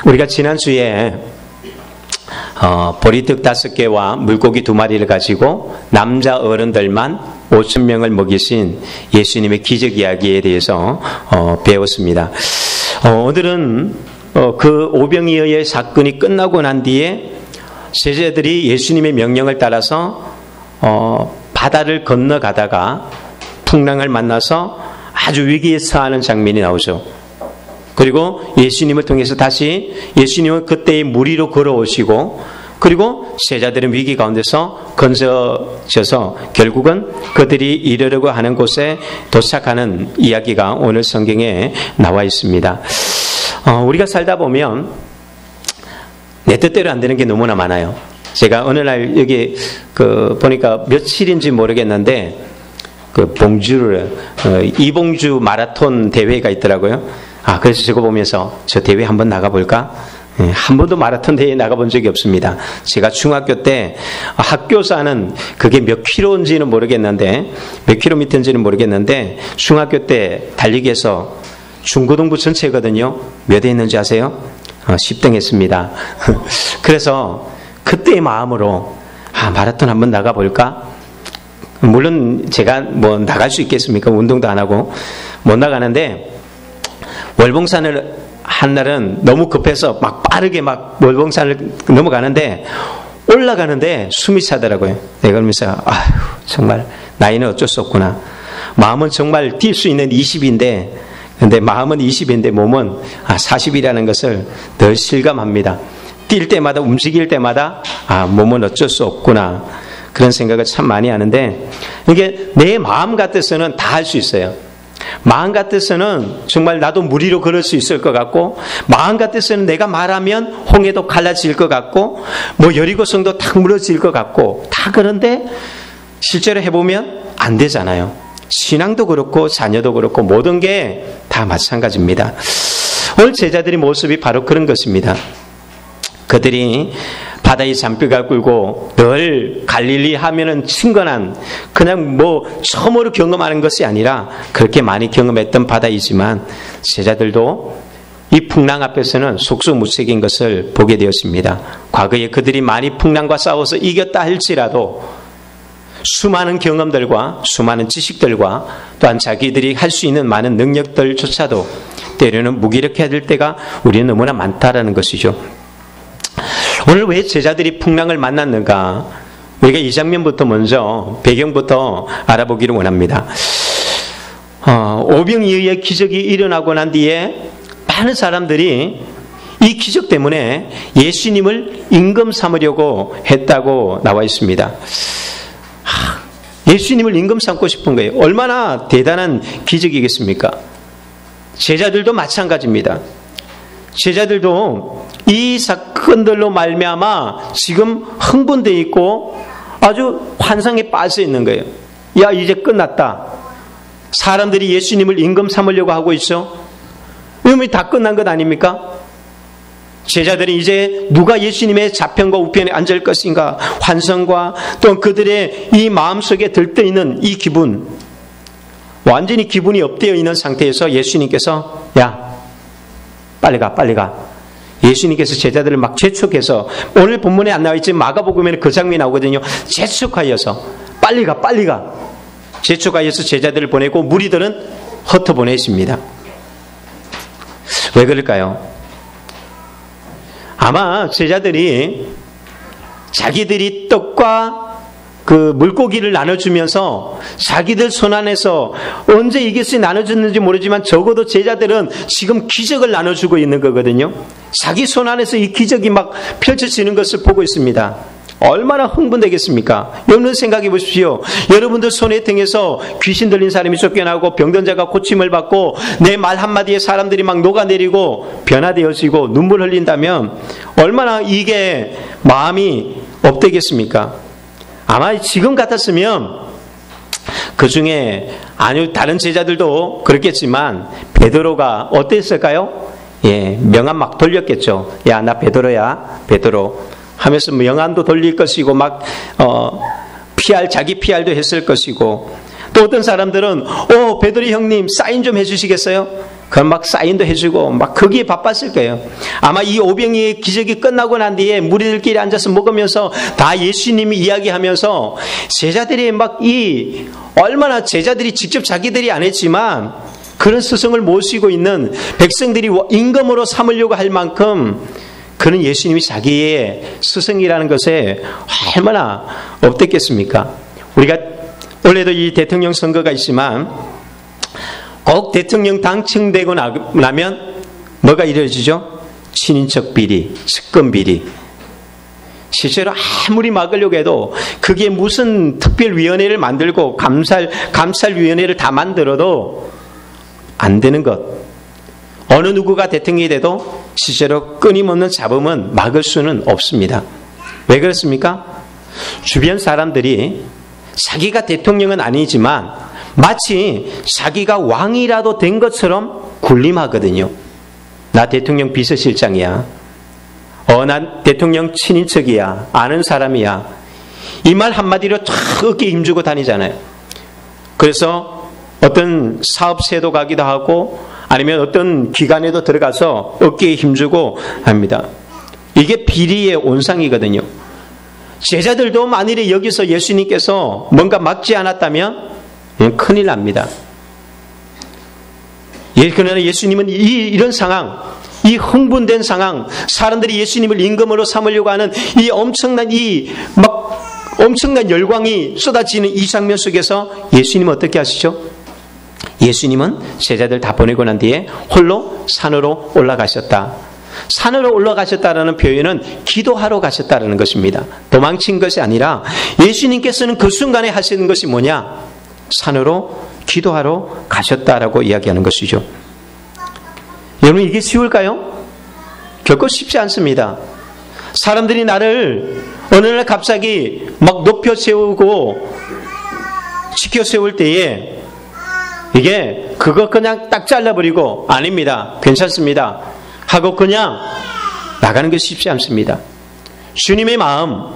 우리가 지난주에 보리떡 5개와 물고기 2마리를 가지고 남자 어른들만 5,000명을 먹이신 예수님의 기적 이야기에 대해서 배웠습니다. 오늘은 그 오병이어의 사건이 끝나고 난 뒤에 제자들이 예수님의 명령을 따라서 바다를 건너가다가 풍랑을 만나서 아주 위기에 처하는 장면이 나오죠. 그리고 예수님을 통해서 다시 예수님은 그때의 물 위로 걸어오시고, 그리고 제자들은 위기 가운데서 건져져서 결국은 그들이 이르려고 하는 곳에 도착하는 이야기가 오늘 성경에 나와 있습니다. 우리가 살다 보면 내 뜻대로 안 되는 게 너무나 많아요. 제가 어느 날 여기 보니까 며칠인지 모르겠는데 봉주를 이봉주 마라톤 대회가 있더라고요. 그래서 저거 보면서 저 대회 한번 나가볼까? 한 번도 마라톤 대회에 나가본 적이 없습니다. 제가 중학교 때 학교사는 그게 몇 킬로인지는 모르겠는데, 몇 킬로미터인지는 모르겠는데, 중학교 때 달리기에서 중고등부 전체거든요. 몇 회 했는지 아세요? 10등 했습니다. 그래서 그때의 마음으로 마라톤 한번 나가볼까? 물론 제가 뭐 나갈 수 있겠습니까? 운동도 안 하고 못 나가는데, 월봉산을 한 날은 너무 급해서 막 빠르게 막 월봉산을 넘어가는데 올라가는데 숨이 차더라고요. 내가 그러면서 정말 나이는 어쩔 수 없구나. 마음은 정말 뛸 수 있는 20인데, 근데 마음은 20인데 몸은 40이라는 것을 늘 실감합니다. 뛸 때마다, 움직일 때마다 몸은 어쩔 수 없구나, 그런 생각을 참 많이 하는데, 이게 내 마음 같아서는 다 할 수 있어요. 마음 같아서는 정말 나도 물 위로 걸을 수 있을 것 같고, 마음 같아서는 내가 말하면 홍해도 갈라질 것 같고, 뭐 여리고성도 탁 무너질 것 같고, 다 그런데 실제로 해보면 안 되잖아요. 신앙도 그렇고 자녀도 그렇고 모든 게 다 마찬가지입니다. 오늘 제자들의 모습이 바로 그런 것입니다. 그들이 바다의 잔뼈가 굴고 늘 갈릴리 하면은 친근한, 그냥 뭐 처음으로 경험하는 것이 아니라 그렇게 많이 경험했던 바다이지만, 제자들도 이 풍랑 앞에서는 속수무책인 것을 보게 되었습니다. 과거에 그들이 많이 풍랑과 싸워서 이겼다 할지라도 수많은 경험들과 수많은 지식들과 또한 자기들이 할 수 있는 많은 능력들조차도 때로는 무기력해야 될 때가 우리는 너무나 많다라는 것이죠. 오늘 왜 제자들이 풍랑을 만났는가? 우리가 이 장면부터 먼저 배경부터 알아보기를 원합니다. 오병이어의 기적이 일어나고 난 뒤에 많은 사람들이 이 기적 때문에 예수님을 임금 삼으려고 했다고 나와 있습니다. 예수님을 임금 삼고 싶은 거예요. 얼마나 대단한 기적이겠습니까? 제자들도 마찬가지입니다. 제자들도 이 사건들로 말미암아 지금 흥분되어 있고 아주 환상에 빠져 있는 거예요. 야, 이제 끝났다. 사람들이 예수님을 임금 삼으려고 하고 있어. 이러면 다 끝난 것 아닙니까? 제자들이 이제 누가 예수님의 좌편과 우편에 앉을 것인가, 환상과 또 그들의 이 마음속에 들떠있는 이 기분, 완전히 기분이 업되어 있는 상태에서 예수님께서 야, 빨리 가, 빨리 가. 예수님께서 제자들을 막 재촉해서, 오늘 본문에 안 나와 있지만 마가복음에는 그 장면이 나오거든요. 재촉하여서 빨리 가, 빨리 가. 재촉하여서 제자들을 보내고 무리들은 흩어보내십니다. 왜 그럴까요? 아마 제자들이 자기들이 떡과 그 물고기를 나눠주면서 자기들 손 안에서 언제 이것이 나눠줬는지 모르지만 적어도 제자들은 지금 기적을 나눠주고 있는 거거든요. 자기 손 안에서 이 기적이 막 펼쳐지는 것을 보고 있습니다. 얼마나 흥분되겠습니까? 여러분 생각해 보십시오. 여러분들 손에 등에서 귀신 들린 사람이 쫓겨나고 병든 자가 고침을 받고 내 말 한마디에 사람들이 막 녹아내리고 변화되어지고 눈물 흘린다면 얼마나 이게 마음이 업되겠습니까? 아마 지금 같았으면 그 중에 아니 다른 제자들도 그렇겠지만 베드로가 어땠을까요? 명함 막 돌렸겠죠. 야, 나 베드로야, 베드로 하면서 명함도 돌릴 것이고 막 자기 PR도 했을 것이고, 또 어떤 사람들은 베드로 형님 사인 좀 해주시겠어요? 그럼 막 사인도 해주고 막 거기에 바빴을 거예요. 아마 이 오병이의 기적이 끝나고 난 뒤에 무리들끼리 앉아서 먹으면서 다 예수님이 이야기하면서 제자들이 막 얼마나 제자들이 직접 자기들이 안 했지만 그런 스승을 모시고 있는 백성들이 임금으로 삼으려고 할 만큼 그는 예수님이 자기의 스승이라는 것에 얼마나 업됐겠습니까? 우리가 올해도 이 대통령 선거가 있지만 꼭 대통령 당첨되고 나면 뭐가 이루어지죠? 친인척 비리, 측근 비리. 실제로 아무리 막으려고 해도 그게 무슨 특별위원회를 만들고 감찰위원회를 다 만들어도 안 되는 것. 어느 누구가 대통령이 돼도 실제로 끊임없는 잡음은 막을 수는 없습니다. 왜 그렇습니까? 주변 사람들이 자기가 대통령은 아니지만 마치 자기가 왕이라도 된 것처럼 군림하거든요. 나 대통령 비서실장이야. 난 대통령 친인척이야. 아는 사람이야. 이 말 한마디로 탁 어깨에 힘주고 다니잖아요. 그래서 어떤 사업체도 가기도 하고 아니면 어떤 기관에도 들어가서 어깨에 힘주고 합니다. 이게 비리의 온상이거든요. 제자들도 만일에 여기서 예수님께서 뭔가 막지 않았다면 큰일 납니다. 그러나 예수님은 이런 상황, 이 흥분된 상황, 사람들이 예수님을 임금으로 삼으려고 하는 이 엄청난 열광이 쏟아지는 이 장면 속에서 예수님은 어떻게 하시죠? 예수님은 제자들 다 보내고 난 뒤에 홀로 산으로 올라가셨다. 산으로 올라가셨다라는 표현은 기도하러 가셨다라는 것입니다. 도망친 것이 아니라 예수님께서는 그 순간에 하시는 것이 뭐냐? 산으로 기도하러 가셨다라고 이야기하는 것이죠. 여러분 이게 쉬울까요? 결코 쉽지 않습니다. 사람들이 나를 어느 날 갑자기 막 높여 세우고 지켜 세울 때에 이게 그거 그냥 딱 잘라버리고 아닙니다. 괜찮습니다. 하고 그냥 나가는 게 쉽지 않습니다. 주님의 마음,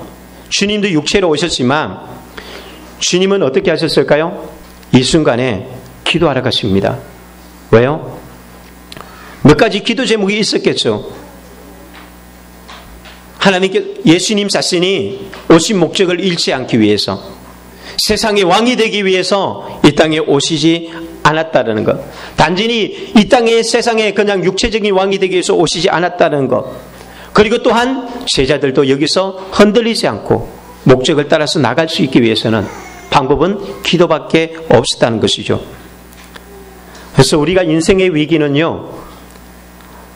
주님도 육체로 오셨지만 주님은 어떻게 하셨을까요? 이 순간에 기도하러 가십니다. 왜요? 몇 가지 기도 제목이 있었겠죠. 하나님께 예수님 자신이 오신 목적을 잃지 않기 위해서 세상의 왕이 되기 위해서 이 땅에 오시지 않았다는 것. 단순히 이 땅의 세상에 그냥 육체적인 왕이 되기 위해서 오시지 않았다는 것. 그리고 또한 제자들도 여기서 흔들리지 않고 목적을 따라서 나갈 수 있기 위해서는 방법은 기도밖에 없었다는 것이죠. 그래서 우리가 인생의 위기는요,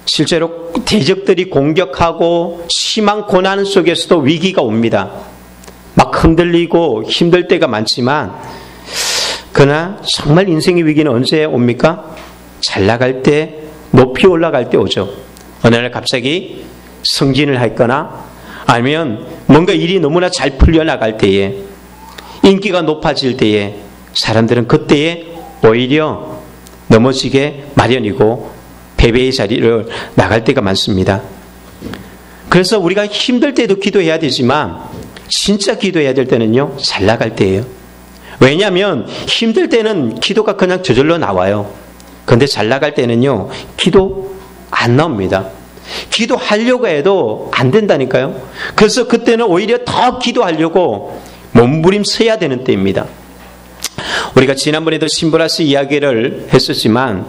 실제로 대적들이 공격하고 심한 고난 속에서도 위기가 옵니다. 막 흔들리고 힘들 때가 많지만 그러나 정말 인생의 위기는 언제 옵니까? 잘 나갈 때, 높이 올라갈 때 오죠. 어느 날 갑자기 승진을 했거나 아니면 뭔가 일이 너무나 잘 풀려나갈 때에, 인기가 높아질 때에 사람들은 그때에 오히려 넘어지게 마련이고 패배의 자리를 나갈 때가 많습니다. 그래서 우리가 힘들 때도 기도해야 되지만 진짜 기도해야 될 때는요, 잘 나갈 때예요. 왜냐하면 힘들 때는 기도가 그냥 저절로 나와요. 그런데 잘 나갈 때는요, 기도 안 나옵니다. 기도하려고 해도 안 된다니까요. 그래서 그때는 오히려 더 기도하려고 몸부림쳐야 되는 때입니다. 우리가 지난번에도 신보라스 이야기를 했었지만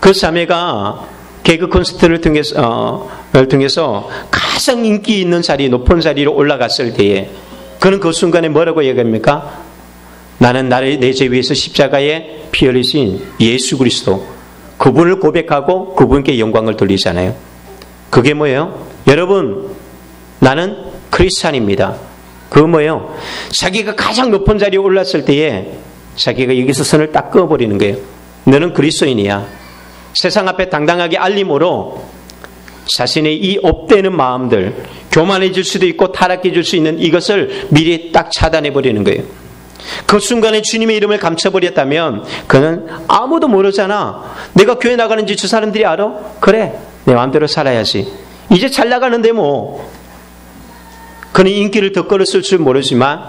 그 자매가 개그 콘서트를 통해서 가장 인기 있는 자리, 높은 자리로 올라갔을 때에 그는 그 순간에 뭐라고 얘기합니까? 나는 내 죄 위해서 십자가에 피 흘리신 예수 그리스도, 그분을 고백하고 그분께 영광을 돌리잖아요. 그게 뭐예요? 여러분, 나는 크리스찬입니다. 그거 뭐예요? 자기가 가장 높은 자리에 올랐을 때에 자기가 여기서 선을 딱 그어버리는 거예요. 너는 그리스도인이야. 세상 앞에 당당하게 알림으로 자신의 이 업되는 마음들, 교만해질 수도 있고 타락해질 수 있는 이것을 미리 딱 차단해버리는 거예요. 그 순간에 주님의 이름을 감춰버렸다면 그는 아무도 모르잖아. 내가 교회 나가는지 저 사람들이 알아? 그래, 내 마음대로 살아야지. 이제 잘 나가는데 뭐. 그는 인기를 더 끌었을 줄 모르지만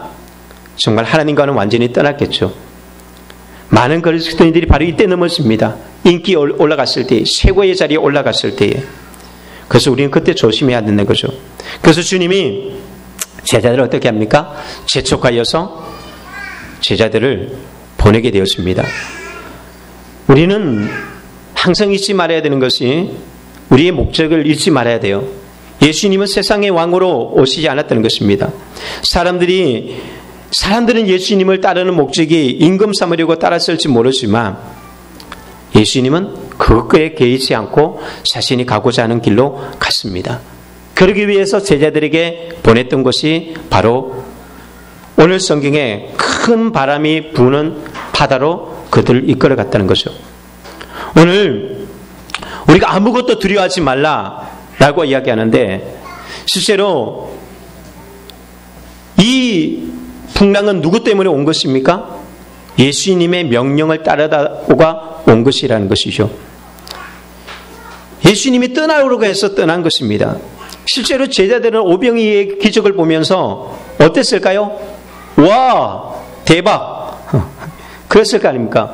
정말 하나님과는 완전히 떠났겠죠. 많은 그리스도인들이 바로 이때 넘어집니다. 인기 올라갔을 때, 최고의 자리에 올라갔을 때에. 그래서 우리는 그때 조심해야 되는 거죠. 그래서 주님이 제자들을 어떻게 합니까? 재촉하여서 제자들을 보내게 되었습니다. 우리는 항상 잊지 말아야 되는 것이 우리의 목적을 잊지 말아야 돼요. 예수님은 세상의 왕으로 오시지 않았다는 것입니다. 사람들은 예수님을 따르는 목적이 임금 삼으려고 따랐을지 모르지만 예수님은 그것에 개의치 않고 자신이 가고자 하는 길로 갔습니다. 그러기 위해서 제자들에게 보냈던 것이 바로 오늘 성경에 큰 바람이 부는 바다로 그들을 이끌어 갔다는 거죠. 오늘 우리가 아무것도 두려워하지 말라라고 이야기하는데 실제로 이 풍랑은 누구 때문에 온 것입니까? 예수님의 명령을 따르다가 온 것이라는 것이죠. 예수님이 떠나오라고 해서 떠난 것입니다. 실제로 제자들은 오병이의 기적을 보면서 어땠을까요? 와, 대박! 그랬을 거 아닙니까?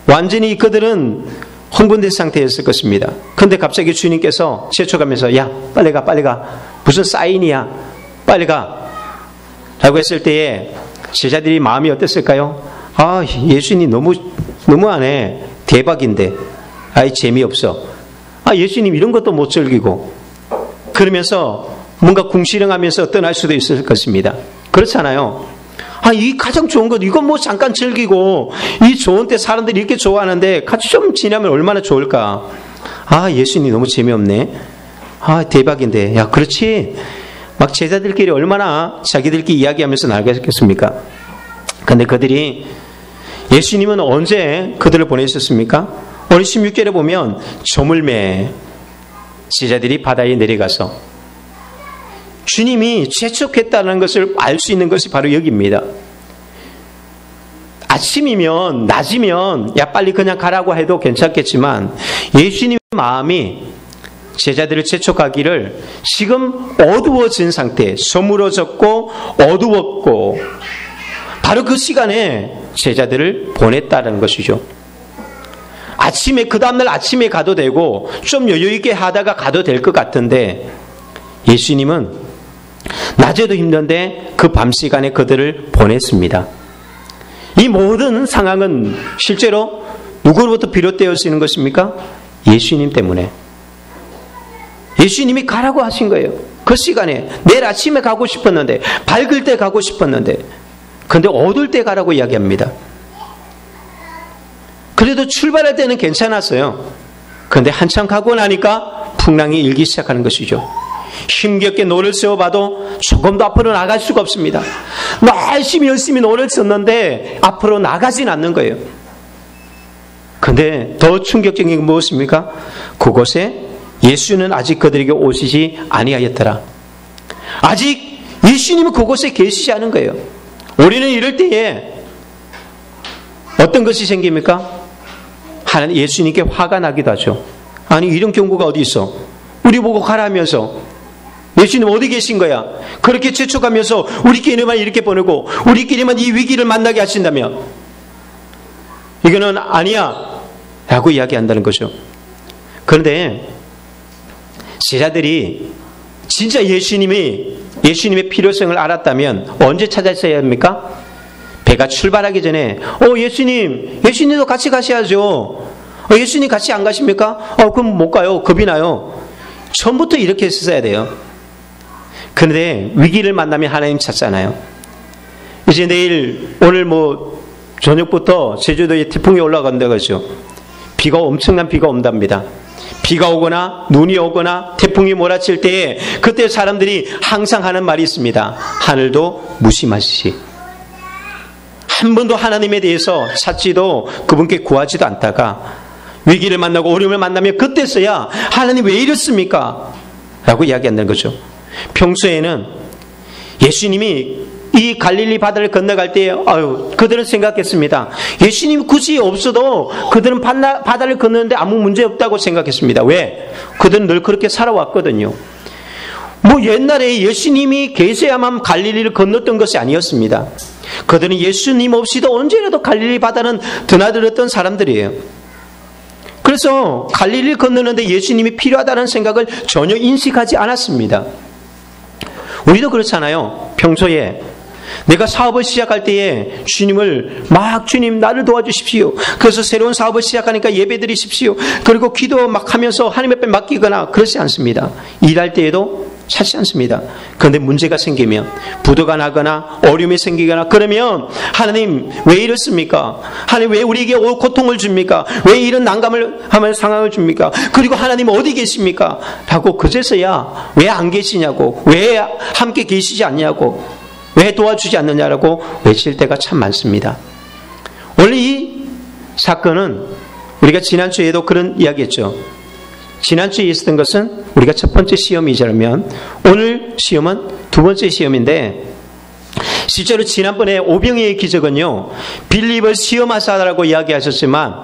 완전히 그들은 흥분된 상태였을 것입니다. 그런데 갑자기 주님께서 재촉하면서 야, 빨리 가. 무슨 사인이야? 빨리 가. 라고 했을 때에 제자들이 마음이 어땠을까요? 아, 예수님 너무하네. 대박인데. 아이, 재미없어. 아, 예수님 이런 것도 못 즐기고. 그러면서 뭔가 궁시렁하면서 떠날 수도 있을 것입니다. 그렇잖아요. 아, 이 가장 좋은 것, 이건 뭐 잠깐 즐기고, 이 좋은 때 사람들이 이렇게 좋아하는데 같이 좀 지나면 얼마나 좋을까. 아, 예수님 너무 재미없네. 아, 대박인데. 야, 그렇지. 막 제자들끼리 얼마나 자기들끼리 이야기하면서 나가겠습니까? 근데 그들이, 예수님은 언제 그들을 보내셨습니까? 오늘 16절에 보면 저물매 제자들이 바다에 내려가서 주님이 재촉했다는 것을 알 수 있는 것이 바로 여기입니다. 아침이면, 낮이면, 야, 빨리 그냥 가라고 해도 괜찮겠지만, 예수님의 마음이 제자들을 재촉하기를 지금 어두워진 상태, 저물어졌고, 어두웠고, 바로 그 시간에 제자들을 보냈다는 것이죠. 아침에, 그 다음날 아침에 가도 되고, 좀 여유있게 하다가 가도 될 것 같은데, 예수님은 낮에도 힘든데 그 밤 시간에 그들을 보냈습니다. 이 모든 상황은 실제로 누구로부터 비롯되어지는 것입니까? 예수님 때문에. 예수님이 가라고 하신 거예요. 그 시간에 내일 아침에 가고 싶었는데, 밝을 때 가고 싶었는데, 근데 어두울 때 가라고 이야기합니다. 그래도 출발할 때는 괜찮았어요. 그런데 한참 가고 나니까 풍랑이 일기 시작하는 것이죠. 힘겹게 노를 세워봐도 조금도 앞으로 나갈 수가 없습니다. 열심히 노를 썼는데 앞으로 나가진 않는 거예요. 그런데 더 충격적인 게 무엇입니까? 그곳에 예수는 아직 그들에게 오시지 아니하였더라. 아직 예수님은 그곳에 계시지 않은 거예요. 우리는 이럴 때에 어떤 것이 생깁니까? 하나님, 예수님께 화가 나기도 하죠. 아니, 이런 경우가 어디 있어? 우리 보고 가라면서 예수님 어디 계신 거야? 그렇게 재촉하면서 우리끼리만 이렇게 보내고 우리끼리만 이 위기를 만나게 하신다면 이거는 아니야 라고 이야기한다는 거죠. 그런데 제자들이 진짜 예수님의 필요성을 알았다면 언제 찾았어야 합니까? 배가 출발하기 전에 예수님도 같이 가셔야죠. 예수님 같이 안 가십니까? 그럼 못 가요. 겁이 나요. 처음부터 이렇게 했어야 돼요. 그런데 위기를 만나면 하나님 찾잖아요. 이제 오늘 저녁부터 제주도에 태풍이 올라간다고 하죠. 엄청난 비가 온답니다. 비가 오거나 눈이 오거나 태풍이 몰아칠 때에 그때 사람들이 항상 하는 말이 있습니다. 하늘도 무심하시지. 한 번도 하나님에 대해서 찾지도 그분께 구하지도 않다가 위기를 만나고 어려움을 만나면 그때서야 하나님 왜 이렇습니까? 라고 이야기한다는 거죠. 평소에는 예수님이 이 갈릴리 바다를 건너갈 때 그들은 생각했습니다. 예수님이 굳이 없어도 그들은 바다를 건너는데 아무 문제 없다고 생각했습니다. 왜? 그들은 늘 그렇게 살아왔거든요. 옛날에 예수님이 계셔야만 갈릴리를 건넜던 것이 아니었습니다. 그들은 예수님 없이도 언제라도 갈릴리 바다는 드나들었던 사람들이에요. 그래서 갈릴리를 건너는데 예수님이 필요하다는 생각을 전혀 인식하지 않았습니다. 우리도 그렇잖아요. 평소에 내가 사업을 시작할 때에 주님을 막 주님 나를 도와주십시오. 그래서 새로운 사업을 시작하니까 예배드리십시오. 그리고 기도 막 하면서 하나님 앞에 맡기거나 그렇지 않습니다. 일할 때에도 찾지 않습니다. 그런데 문제가 생기면 부도가 나거나 어려움이 생기거나 그러면 하나님 왜 이렇습니까? 하나님 왜 우리에게 고통을 줍니까? 왜 이런 난감을 하면 상황을 줍니까? 그리고 하나님 어디 계십니까? 라고 그제서야 왜 안 계시냐고, 왜 함께 계시지 않냐고, 왜 도와주지 않느냐라고 외칠 때가 참 많습니다. 원래 이 사건은 우리가 지난주에도 그런 이야기했죠. 지난주에 있었던 것은 우리가 첫 번째 시험이자면 오늘 시험은 두 번째 시험인데, 실제로 지난번에 오병이의 기적은요, 빌립을 시험하사라고 이야기하셨지만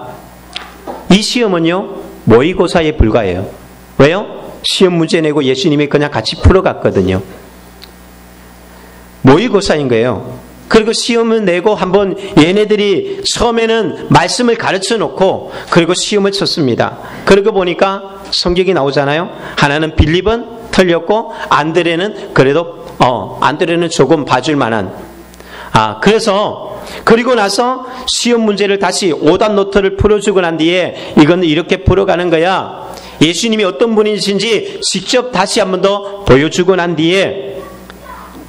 이 시험은요 모의고사에 불과해요. 왜요? 시험 문제 내고 예수님이 그냥 같이 풀어갔거든요. 모의고사인 거예요. 그리고 시험을 내고 한번 얘네들이 처음에는 말씀을 가르쳐 놓고 그리고 시험을 쳤습니다. 그러고 보니까 성경이 나오잖아요. 하나는 빌립은 틀렸고 안드레는 그래도 안드레는 조금 봐줄 만한. 그래서 그리고 나서 시험 문제를 다시 오답 노트를 풀어주고 난 뒤에 이건 이렇게 풀어가는 거야. 예수님이 어떤 분이신지 직접 다시 한 번 더 보여주고 난 뒤에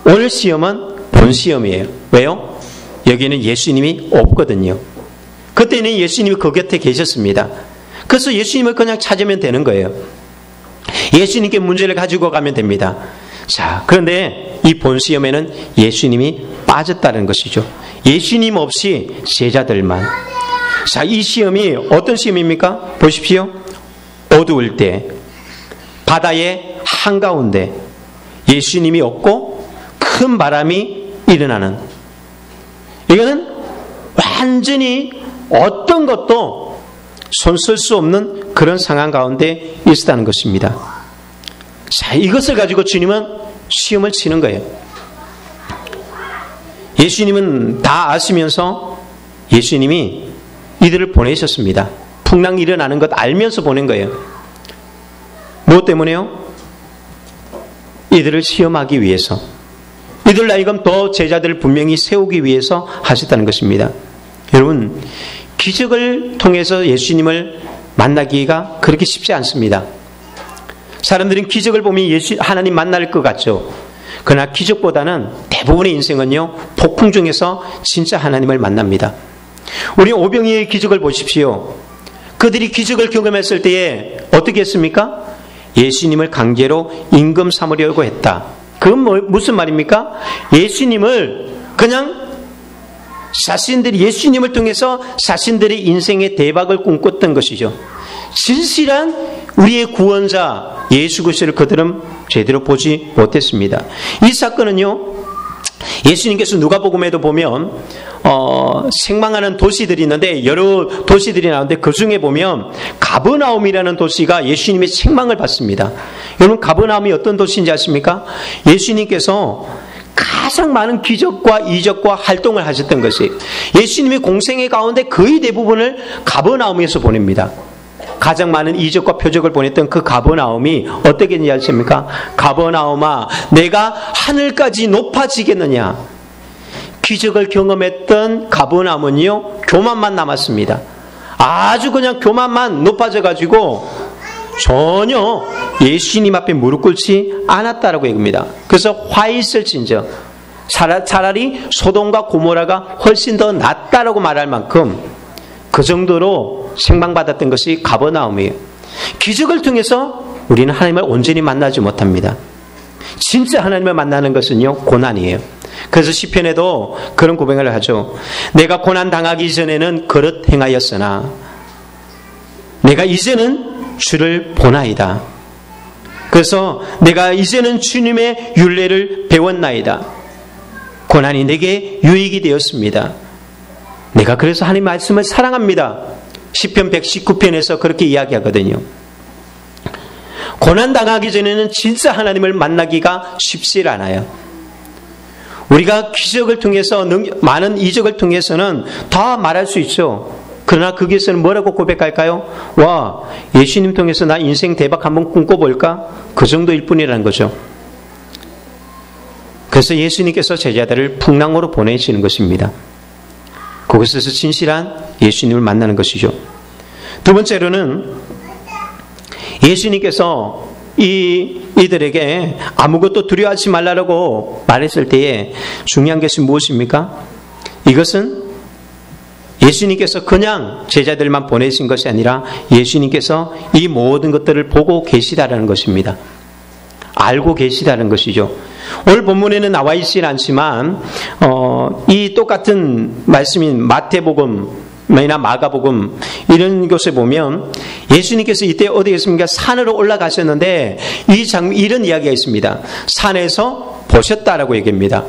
오늘 시험은 본 시험이에요. 왜요? 여기는 예수님이 없거든요. 그때는 예수님이 그 곁에 계셨습니다. 그래서 예수님을 그냥 찾으면 되는 거예요. 예수님께 문제를 가지고 가면 됩니다. 자, 그런데 이 본 시험에는 예수님이 빠졌다는 것이죠. 예수님 없이 제자들만. 자, 이 시험이 어떤 시험입니까? 보십시오. 어두울 때, 바다의 한가운데 예수님이 없고 큰 바람이 일어나는, 이거는 완전히 어떤 것도 손쓸 수 없는 그런 상황 가운데 있었다는 것입니다. 자, 이것을 가지고 주님은 시험을 치는 거예요. 예수님은 다 아시면서 예수님이 이들을 보내셨습니다. 풍랑이 일어나는 것 알면서 보낸 거예요. 무엇 때문에요? 이들을 시험하기 위해서, 이들 나이금 더 제자들을 분명히 세우기 위해서 하셨다는 것입니다. 여러분, 기적을 통해서 예수님을 만나기가 그렇게 쉽지 않습니다. 사람들은 기적을 보면 하나님 만날 것 같죠. 그러나 기적보다는 대부분의 인생은요, 폭풍 중에서 진짜 하나님을 만납니다. 우리 오병이의 기적을 보십시오. 그들이 기적을 경험했을 때에 어떻게 했습니까? 예수님을 강제로 임금 삼으려고 했다. 그건 무슨 말입니까? 예수님을 그냥 자신들이 예수님을 통해서 자신들의 인생의 대박을 꿈꿨던 것이죠. 진실한 우리의 구원자 예수 그리스도를 그들은 제대로 보지 못했습니다. 이 사건은요, 예수님께서 누가복음에도 보면 생망하는 도시들이 있는데 여러 도시들이 나오는데 그 중에 보면 가버나움이라는 도시가 예수님의 책망을 받습니다. 여러분, 가버나움이 어떤 도시인지 아십니까? 예수님께서 가장 많은 기적과 이적과 활동을 하셨던 것이, 예수님의 공생의 가운데 거의 대부분을 가버나움에서 보냅니다. 가장 많은 이적과 표적을 보냈던 그 가버나움이 어떻게 했는지 아십니까? 가버나움아, 내가 하늘까지 높아지겠느냐? 기적을 경험했던 가버나움은요, 교만만 남았습니다. 아주 그냥 교만만 높아져가지고 전혀 예수님 앞에 무릎 꿇지 않았다라고 얘기합니다. 그래서 화 있을진저 차라리 소돔과 고모라가 훨씬 더 낫다라고 말할 만큼 그 정도로 책망받았던 것이 가버나움이에요. 기적을 통해서 우리는 하나님을 온전히 만나지 못합니다. 진짜 하나님을 만나는 것은요, 고난이에요. 그래서 시편에도 그런 고백을 하죠. 내가 고난 당하기 전에는 그릇 행하였으나 내가 이제는 주를 보나이다. 그래서 내가 이제는 주님의 율례를 배웠나이다. 고난이 내게 유익이 되었습니다. 내가 그래서 하나님 말씀을 사랑합니다. 시편 119편에서 그렇게 이야기하거든요. 고난 당하기 전에는 진짜 하나님을 만나기가 쉽지 않아요. 우리가 기적을 통해서 많은 이적을 통해서는 다 말할 수 있죠. 그러나 거기에서는 뭐라고 고백할까요? 와, 예수님 통해서 나 인생 대박 한번 꿈꿔볼까? 그 정도일 뿐이라는 거죠. 그래서 예수님께서 제자들을 풍랑으로 보내시는 것입니다. 그곳에서 진실한 예수님을 만나는 것이죠. 두 번째로는 예수님께서 이들에게 아무것도 두려워하지 말라고 말했을 때에 중요한 것이 무엇입니까? 이것은 예수님께서 그냥 제자들만 보내신 것이 아니라 예수님께서 이 모든 것들을 보고 계시다라는 것입니다. 알고 계시다는 것이죠. 오늘 본문에는 나와 있지는 않지만 이 똑같은 말씀인 마태복음이나 마가복음 이런 곳에 보면 예수님께서 이때 어디 있습니까? 산으로 올라가셨는데 이런 이야기가 있습니다. 산에서 보셨다라고 얘기합니다.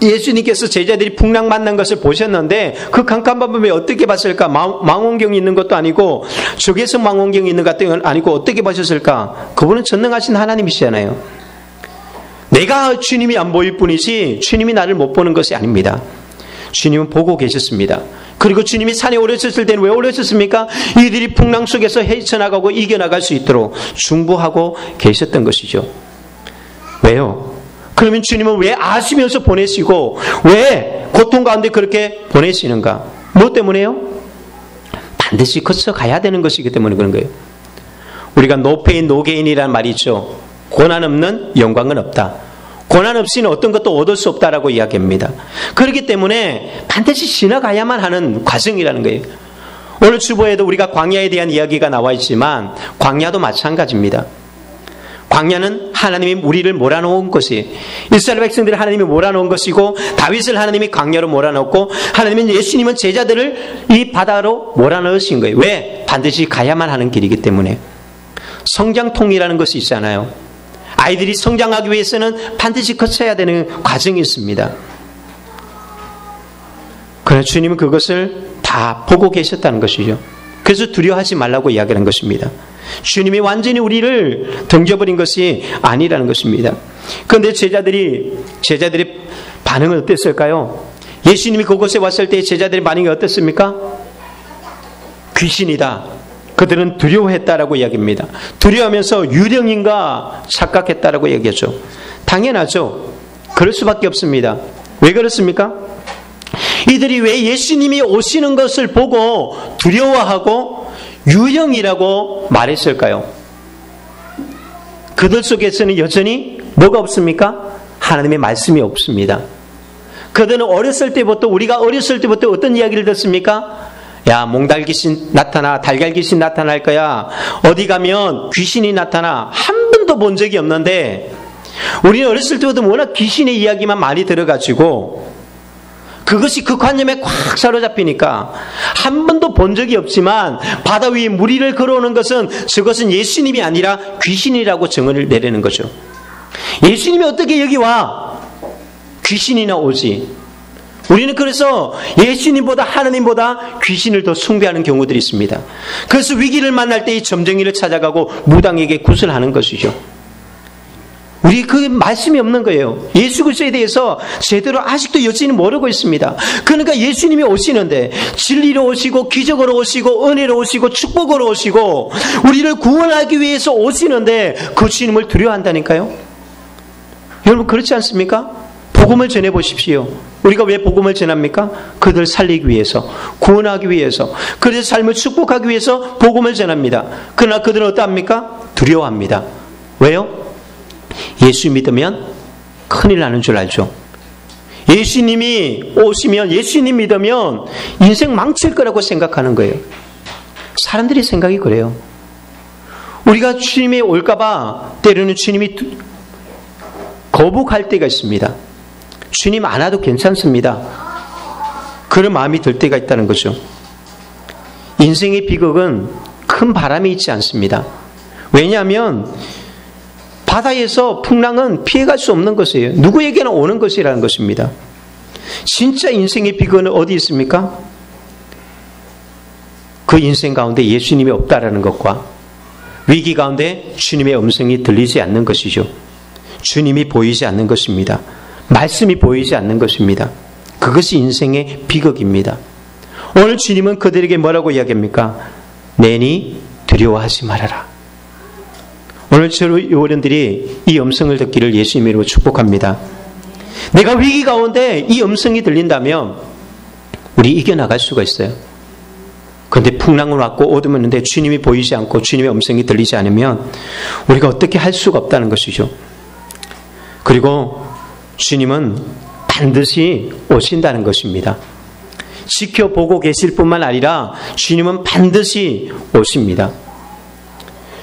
예수님께서 제자들이 풍랑 만난 것을 보셨는데 그 캄캄한 밤에 어떻게 봤을까? 망원경이 있는 것도 아니고 적외선 망원경이 있는 것도 아니고 어떻게 보셨을까? 그분은 전능하신 하나님이시잖아요. 내가 주님이 안 보일 뿐이지 주님이 나를 못 보는 것이 아닙니다. 주님은 보고 계셨습니다. 그리고 주님이 산에 오르셨을 때는 왜 오르셨습니까? 이들이 풍랑 속에서 헤쳐나가고 이겨나갈 수 있도록 중보하고 계셨던 것이죠. 왜요? 그러면 주님은 왜 아시면서 보내시고 왜 고통 가운데 그렇게 보내시는가? 무엇 때문에요? 반드시 거쳐가야 되는 것이기 때문에 그런 거예요. 우리가 no pain, no gain이라는 말이 있죠. 고난 없는 영광은 없다. 고난 없이는 어떤 것도 얻을 수 없다라고 이야기합니다. 그렇기 때문에 반드시 지나가야만 하는 과정이라는 거예요. 오늘 주보에도 우리가 광야에 대한 이야기가 나와 있지만 광야도 마찬가지입니다. 광야는 하나님이 우리를 몰아놓은 것이 이스라엘 백성들을 하나님이 몰아놓은 것이고 다윗을 하나님이 광야로 몰아넣고 하나님은 예수님은 제자들을 이 바다로 몰아넣으신 거예요. 왜? 반드시 가야만 하는 길이기 때문에. 성장통이라는 것이 있잖아요. 아이들이 성장하기 위해서는 반드시 거쳐야 되는 과정이 있습니다. 그러나 주님은 그것을 다 보고 계셨다는 것이죠. 그래서 두려워하지 말라고 이야기하는 것입니다. 주님이 완전히 우리를 던져버린 것이 아니라는 것입니다. 그런데 제자들의 반응은 어땠을까요? 예수님이 그곳에 왔을 때 제자들의 반응이 어땠습니까? 귀신이다. 그들은 두려워했다라고 이야기합니다. 두려워하면서 유령인가 착각했다라고 얘기하죠. 당연하죠. 그럴 수밖에 없습니다. 왜 그렇습니까? 이들이 왜 예수님이 오시는 것을 보고 두려워하고 유령이라고 말했을까요? 그들 속에서는 여전히 뭐가 없습니까? 하나님의 말씀이 없습니다. 그들은 어렸을 때부터 우리가 어렸을 때부터 어떤 이야기를 듣습니까? 야, 몽달 귀신 나타나, 달걀 귀신 나타날 거야. 어디 가면 귀신이 나타나. 한 번도 본 적이 없는데 우리는 어렸을 때부터 워낙 귀신의 이야기만 많이 들어가지고 그것이 그 관념에 꽉 사로잡히니까 한 번도 본 적이 없지만 바다 위에 무리를 걸어오는 것은 저것은 예수님이 아니라 귀신이라고 정언을 내리는 거죠. 예수님이 어떻게 여기 와? 귀신이나 오지. 우리는 그래서 예수님보다 하나님보다 귀신을 더 숭배하는 경우들이 있습니다. 그래서 위기를 만날 때 이 점쟁이를 찾아가고 무당에게 구슬하는 것이죠. 우리 그 말씀이 없는 거예요. 예수 그리스도에 대해서 제대로 아직도 여전히 모르고 있습니다. 그러니까 예수님이 오시는데 진리로 오시고 기적으로 오시고 은혜로 오시고 축복으로 오시고 우리를 구원하기 위해서 오시는데 그 주님을 두려워한다니까요. 여러분 그렇지 않습니까? 복음을 전해보십시오. 우리가 왜 복음을 전합니까? 그들 살리기 위해서, 구원하기 위해서, 그들의 삶을 축복하기 위해서 복음을 전합니다. 그러나 그들은 어떠합니까? 두려워합니다. 왜요? 예수 믿으면 큰일 나는 줄 알죠. 예수님이 오시면, 예수님 믿으면 인생 망칠 거라고 생각하는 거예요. 사람들이 생각이 그래요. 우리가 주님이 올까봐 때로는 주님이 거북할 때가 있습니다. 주님 안 와도 괜찮습니다. 그런 마음이 들 때가 있다는 거죠. 인생의 비극은 큰 바람이 있지 않습니다. 왜냐하면 바다에서 풍랑은 피해갈 수 없는 것이에요. 누구에게나 오는 것이라는 것입니다. 진짜 인생의 비극은 어디 있습니까? 그 인생 가운데 예수님이 없다라는 것과 위기 가운데 주님의 음성이 들리지 않는 것이죠. 주님이 보이지 않는 것입니다. 말씀이 보이지 않는 것입니다. 그것이 인생의 비극입니다. 오늘 주님은 그들에게 뭐라고 이야기합니까? 내니 두려워하지 말아라. 오늘 저희 어른들이 이 음성을 듣기를 예수님의 이름으로 축복합니다. 내가 위기 가운데 이 음성이 들린다면 우리 이겨나갈 수가 있어요. 그런데 풍랑은 왔고 어둠은 있는데 주님이 보이지 않고 주님의 음성이 들리지 않으면 우리가 어떻게 할 수가 없다는 것이죠. 그리고 주님은 반드시 오신다는 것입니다. 지켜보고 계실 뿐만 아니라 주님은 반드시 오십니다.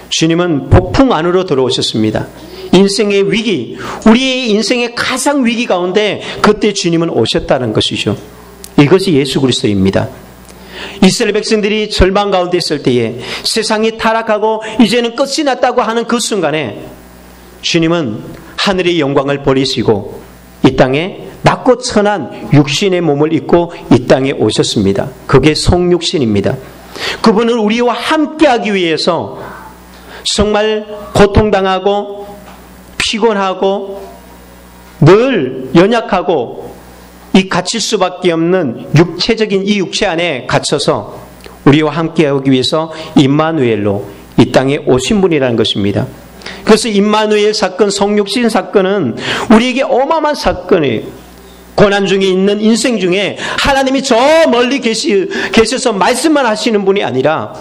주님은 폭풍 안으로 들어오셨습니다. 인생의 위기, 우리의 인생의 가장 위기 가운데 그때 주님은 오셨다는 것이죠. 이것이 예수 그리스도입니다. 이스라엘 백성들이 절망 가운데 있을 때에 세상이 타락하고 이제는 끝이 났다고 하는 그 순간에 주님은 하늘의 영광을 버리시고 이 땅에 낮고 천한 육신의 몸을 입고 이 땅에 오셨습니다. 그게 성육신입니다. 그분은 우리와 함께하기 위해서 정말 고통당하고 피곤하고 늘 연약하고 이 갇힐 수밖에 없는 육체적인 이 육체 안에 갇혀서 우리와 함께하기 위해서 임마누엘로 이 땅에 오신 분이라는 것입니다. 그래서 임마누엘 사건, 성육신 사건은 우리에게 어마어마한 사건이에요. 고난 중에 있는 인생 중에 하나님이 저 멀리 계셔서 말씀만 하시는 분이 아니라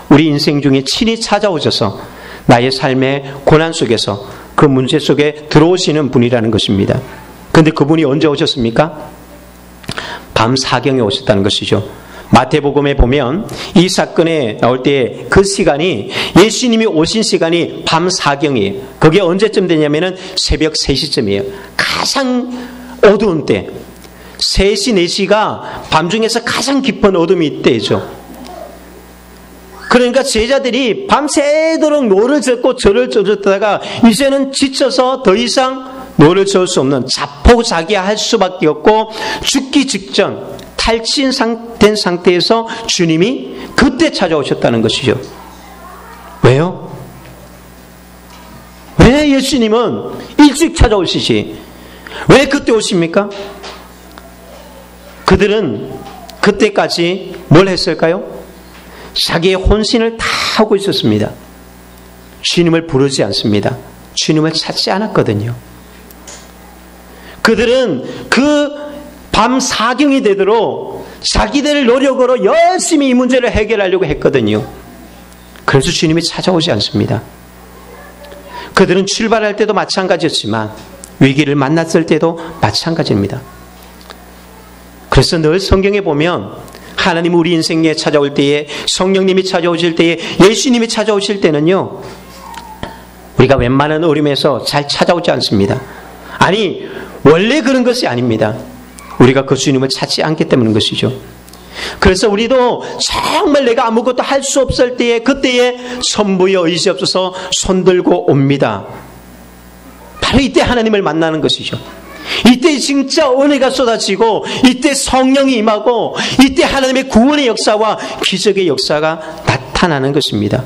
우리 인생 중에 친히 찾아오셔서 나의 삶의 고난 속에서 그 문제 속에 들어오시는 분이라는 것입니다. 그런데 그분이 언제 오셨습니까? 밤 사경에 오셨다는 것이죠. 마태복음에 보면 이 사건에 나올 때 그 시간이 예수님이 오신 시간이 밤 사경이에요. 그게 언제쯤 되냐면은 새벽 3시쯤이에요. 가장 어두운 때 3시, 4시가 밤중에서 가장 깊은 어둠이 이때죠. 그러니까 제자들이 밤새도록 노를 젓고 절을 쫓았다가 이제는 지쳐서 더 이상 노를 저을 수 없는 자포자기할 수밖에 없고 죽기 직전 탈진된 상태에서 주님이 그때 찾아오셨다는 것이죠. 왜요? 왜 예수님은 일찍 찾아오시지? 왜 그때 오십니까? 그들은 그때까지 뭘 했을까요? 자기의 혼신을 다 하고 있었습니다. 주님을 부르지 않습니다. 주님을 찾지 않았거든요. 그들은 그 밤 사경이 되도록 자기들 노력으로 열심히 이 문제를 해결하려고 했거든요. 그래서 주님이 찾아오지 않습니다. 그들은 출발할 때도 마찬가지였지만 위기를 만났을 때도 마찬가지입니다. 그래서 늘 성경에 보면 하나님 우리 인생에 찾아올 때에, 성령님이 찾아오실 때에, 예수님이 찾아오실 때는요, 우리가 웬만한 어림에서 잘 찾아오지 않습니다. 아니, 원래 그런 것이 아닙니다. 우리가 그 주님을 찾지 않기 때문인 것이죠. 그래서 우리도 정말 내가 아무것도 할 수 없을 때에, 그때에 선부의 의지 없어서 손들고 옵니다. 바로 이때 하나님을 만나는 것이죠. 이때 진짜 은혜가 쏟아지고, 이때 성령이 임하고, 이때 하나님의 구원의 역사와 기적의 역사가 나타나는 것입니다.